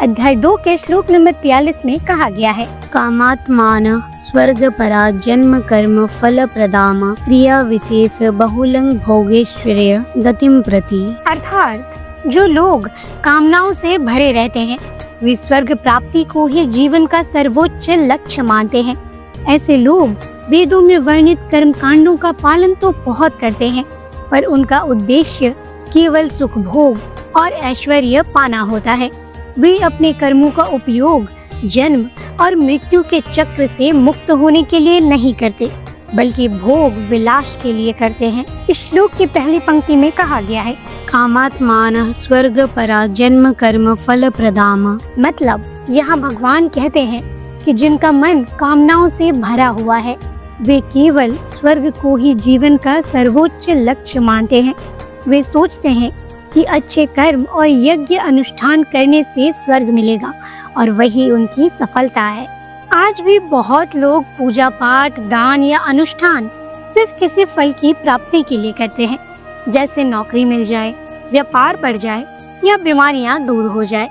अध्याय 2 के श्लोक नंबर 43 में कहा गया है, कामात्मान स्वर्ग परा जन्म कर्म फल प्रदाम क्रिया विशेष बहुलं भोगेश्वर्य गतिम प्रति। अर्थात जो लोग कामनाओं से भरे रहते हैं वे स्वर्ग प्राप्ति को ही जीवन का सर्वोच्च लक्ष्य मानते हैं। ऐसे लोग वेदों में वर्णित कर्म कांडों का पालन तो बहुत करते हैं, पर उनका उद्देश्य केवल सुख भोग और ऐश्वर्य पाना होता है। वे अपने कर्मों का उपयोग जन्म और मृत्यु के चक्र से मुक्त होने के लिए नहीं करते, बल्कि भोग विलास के लिए करते हैं। इस श्लोक की पहली पंक्ति में कहा गया है, कामात्मान स्वर्ग परा जन्म कर्म फल प्रदाम। मतलब यहाँ भगवान कहते हैं कि जिनका मन कामनाओं से भरा हुआ है वे केवल स्वर्ग को ही जीवन का सर्वोच्च लक्ष्य मानते हैं। वे सोचते हैं कि अच्छे कर्म और यज्ञ अनुष्ठान करने से स्वर्ग मिलेगा और वही उनकी सफलता है। आज भी बहुत लोग पूजा पाठ, दान या अनुष्ठान सिर्फ किसी फल की प्राप्ति के लिए करते हैं, जैसे नौकरी मिल जाए, व्यापार बढ़ जाए या बीमारियां दूर हो जाए।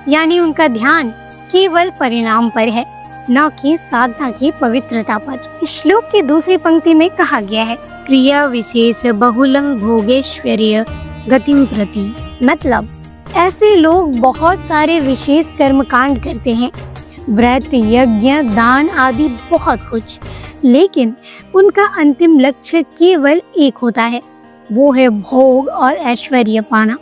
यानी उनका ध्यान केवल परिणाम पर है, न कि साधना की पवित्रता पर। इस श्लोक की दूसरी पंक्ति में कहा गया है, क्रिया विशेष बहुलं भोगेश्वर्य गतिम प्रति। मतलब ऐसे लोग बहुत सारे विशेष कर्म कांड करते हैं, व्रत, यज्ञ, दान आदि बहुत कुछ, लेकिन उनका अंतिम लक्ष्य केवल एक होता है, वो है भोग और ऐश्वर्य पाना।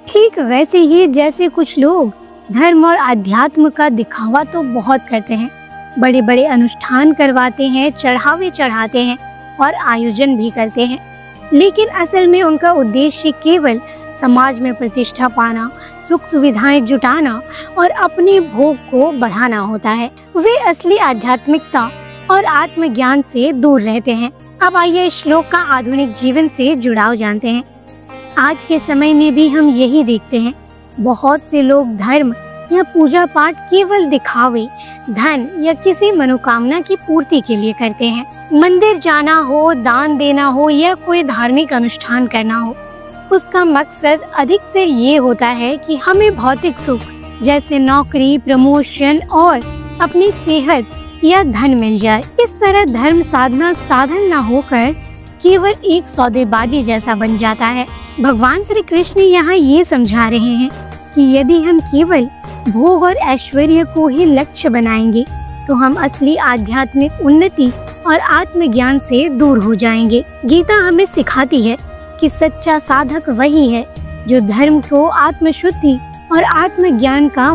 ठीक वैसे ही जैसे कुछ लोग धर्म और अध्यात्म का दिखावा तो बहुत करते हैं, बड़े बड़े अनुष्ठान करवाते हैं, चढ़ावे चढ़ाते हैं और आयोजन भी करते हैं, लेकिन असल में उनका उद्देश्य केवल समाज में प्रतिष्ठा पाना, सुख सुविधाएं जुटाना और अपने भोग को बढ़ाना होता है। वे असली आध्यात्मिकता और आत्मज्ञान से दूर रहते हैं। अब आइए इस श्लोक का आधुनिक जीवन से जुड़ाव जानते हैं। आज के समय में भी हम यही देखते हैं, बहुत से लोग धर्म या पूजा पाठ केवल दिखावे, धन या किसी मनोकामना की पूर्ति के लिए करते हैं। मंदिर जाना हो, दान देना हो या कोई धार्मिक अनुष्ठान करना हो, उसका मकसद अधिकतर ये होता है कि हमें भौतिक सुख जैसे नौकरी, प्रमोशन और अपनी सेहत या धन मिल जाए। इस तरह धर्म साधना साधन न होकर केवल एक सौदेबाजी जैसा बन जाता है। भगवान श्री कृष्ण यहाँ ये समझा रहे हैं कि यदि हम केवल भोग और ऐश्वर्य को ही लक्ष्य बनाएंगे तो हम असली आध्यात्मिक उन्नति और आत्मज्ञान से दूर हो जाएंगे। गीता हमें सिखाती है कि सच्चा साधक वही है जो धर्म को आत्मशुद्धि और आत्मज्ञान का